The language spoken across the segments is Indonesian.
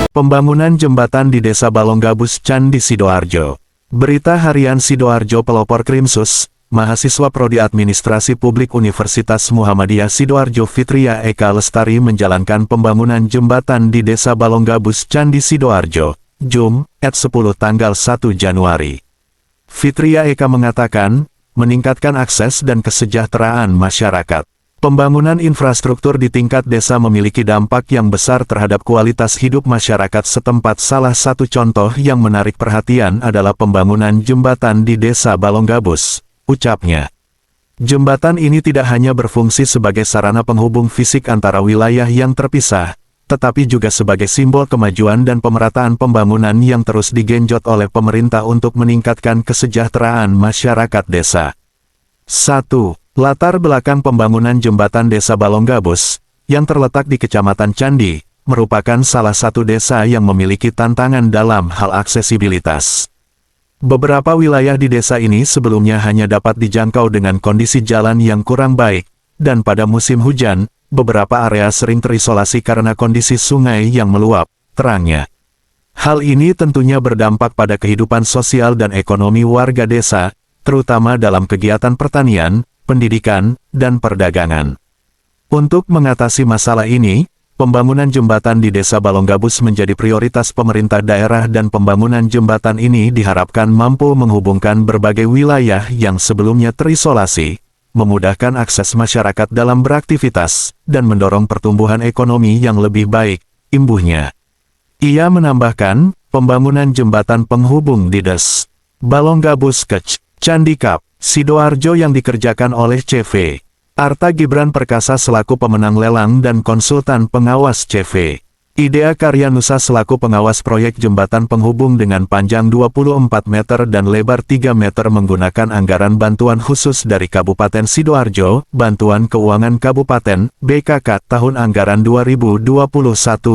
Pembangunan jembatan di Desa Balonggabus, Candi Sidoarjo. Berita harian Sidoarjo pelopor Krimsus, mahasiswa Prodi Administrasi Publik Universitas Muhammadiyah Sidoarjo Fitria Eka Lestari menjalankan pembangunan jembatan di Desa Balonggabus, Candi Sidoarjo, Jumat 10 tanggal 1 Januari. Fitria Eka mengatakan, meningkatkan akses dan kesejahteraan masyarakat. Pembangunan infrastruktur di tingkat desa memiliki dampak yang besar terhadap kualitas hidup masyarakat setempat. Salah satu contoh yang menarik perhatian adalah pembangunan jembatan di Desa Balonggabus, ucapnya. Jembatan ini tidak hanya berfungsi sebagai sarana penghubung fisik antara wilayah yang terpisah, tetapi juga sebagai simbol kemajuan dan pemerataan pembangunan yang terus digenjot oleh pemerintah untuk meningkatkan kesejahteraan masyarakat desa. 1. Latar belakang pembangunan jembatan Desa Balonggabus, yang terletak di Kecamatan Candi, merupakan salah satu desa yang memiliki tantangan dalam hal aksesibilitas. Beberapa wilayah di desa ini sebelumnya hanya dapat dijangkau dengan kondisi jalan yang kurang baik, dan pada musim hujan, beberapa area sering terisolasi karena kondisi sungai yang meluap, terangnya. Hal ini tentunya berdampak pada kehidupan sosial dan ekonomi warga desa, terutama dalam kegiatan pertanian, pendidikan, dan perdagangan. Untuk mengatasi masalah ini, pembangunan jembatan di Desa Balonggabus menjadi prioritas pemerintah daerah dan pembangunan jembatan ini diharapkan mampu menghubungkan berbagai wilayah yang sebelumnya terisolasi, memudahkan akses masyarakat dalam beraktivitas, dan mendorong pertumbuhan ekonomi yang lebih baik, imbuhnya. Ia menambahkan, pembangunan jembatan penghubung di Desa Balonggabus ke Candi Kap, Sidoarjo yang dikerjakan oleh CV Arta Gibran Perkasa selaku pemenang lelang dan konsultan pengawas CV Idea Karya Nusa selaku pengawas proyek jembatan penghubung dengan panjang 24 meter dan lebar 3 meter menggunakan anggaran bantuan khusus dari Kabupaten Sidoarjo, Bantuan Keuangan Kabupaten, BKK, tahun anggaran 2021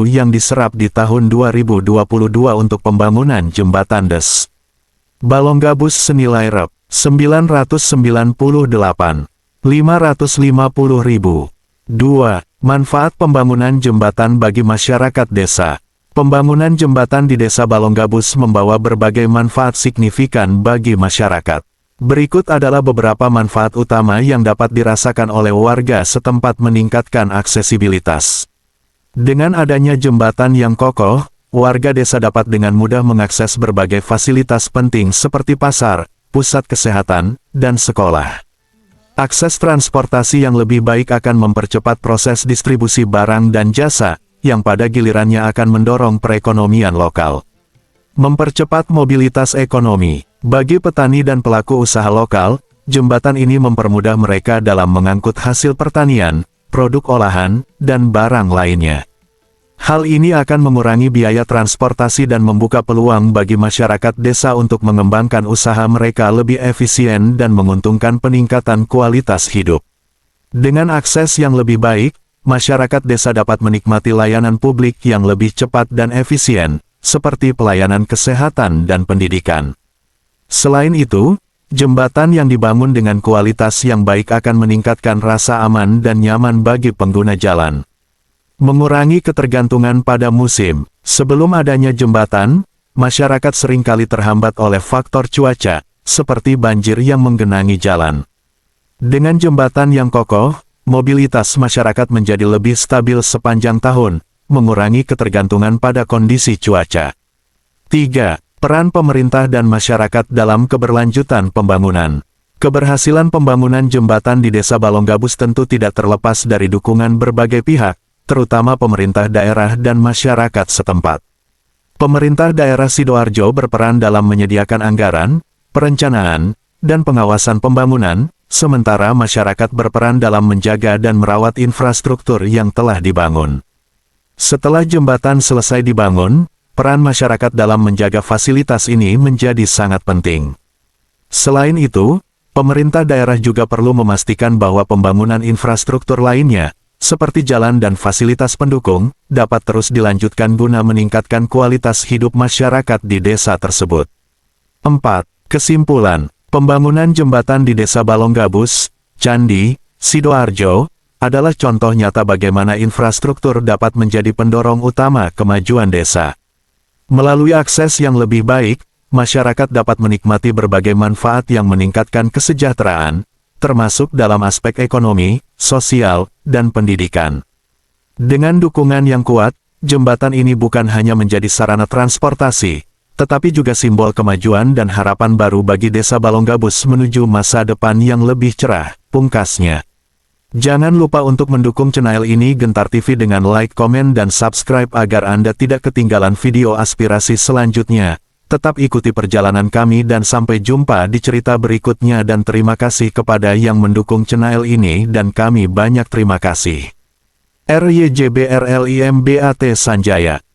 yang diserap di tahun 2022 untuk pembangunan jembatan Desa Balonggabus senilai Rp. 998.550.000. 2. Manfaat pembangunan jembatan bagi masyarakat desa. Pembangunan jembatan di Desa Balonggabus membawa berbagai manfaat signifikan bagi masyarakat. Berikut adalah beberapa manfaat utama yang dapat dirasakan oleh warga setempat meningkatkan aksesibilitas. Dengan adanya jembatan yang kokoh, warga desa dapat dengan mudah mengakses berbagai fasilitas penting seperti pasar, pusat kesehatan, dan sekolah. Akses transportasi yang lebih baik akan mempercepat proses distribusi barang dan jasa, yang pada gilirannya akan mendorong perekonomian lokal. Mempercepat mobilitas ekonomi. Bagi petani dan pelaku usaha lokal, jembatan ini mempermudah mereka dalam mengangkut hasil pertanian, produk olahan, dan barang lainnya. Hal ini akan mengurangi biaya transportasi dan membuka peluang bagi masyarakat desa untuk mengembangkan usaha mereka lebih efisien dan menguntungkan peningkatan kualitas hidup. Dengan akses yang lebih baik, masyarakat desa dapat menikmati layanan publik yang lebih cepat dan efisien, seperti pelayanan kesehatan dan pendidikan. Selain itu, jembatan yang dibangun dengan kualitas yang baik akan meningkatkan rasa aman dan nyaman bagi pengguna jalan. Mengurangi ketergantungan pada musim. Sebelum adanya jembatan, masyarakat seringkali terhambat oleh faktor cuaca, seperti banjir yang menggenangi jalan. Dengan jembatan yang kokoh, mobilitas masyarakat menjadi lebih stabil sepanjang tahun, mengurangi ketergantungan pada kondisi cuaca. 3. Peran pemerintah dan masyarakat dalam keberlanjutan pembangunan. Keberhasilan pembangunan jembatan di Desa Balonggabus tentu tidak terlepas dari dukungan berbagai pihak, terutama pemerintah daerah dan masyarakat setempat. Pemerintah daerah Sidoarjo berperan dalam menyediakan anggaran, perencanaan, dan pengawasan pembangunan, sementara masyarakat berperan dalam menjaga dan merawat infrastruktur yang telah dibangun. Setelah jembatan selesai dibangun, peran masyarakat dalam menjaga fasilitas ini menjadi sangat penting. Selain itu, pemerintah daerah juga perlu memastikan bahwa pembangunan infrastruktur lainnya, seperti jalan dan fasilitas pendukung, dapat terus dilanjutkan guna meningkatkan kualitas hidup masyarakat di desa tersebut. 4. Kesimpulan, pembangunan jembatan di Desa Balonggabus, Candi, Sidoarjo, adalah contoh nyata bagaimana infrastruktur dapat menjadi pendorong utama kemajuan desa. Melalui akses yang lebih baik, masyarakat dapat menikmati berbagai manfaat yang meningkatkan kesejahteraan, termasuk dalam aspek ekonomi, sosial, dan pendidikan. Dengan dukungan yang kuat, jembatan ini bukan hanya menjadi sarana transportasi, tetapi juga simbol kemajuan dan harapan baru bagi Desa Balonggabus menuju masa depan yang lebih cerah, pungkasnya. Jangan lupa untuk mendukung channel ini Gentar TV dengan like, komen, dan subscribe agar Anda tidak ketinggalan video aspirasi selanjutnya. Tetap ikuti perjalanan kami dan sampai jumpa di cerita berikutnya dan terima kasih kepada yang mendukung channel ini dan kami banyak terima kasih. RYJBRLIMBAT Sanjaya.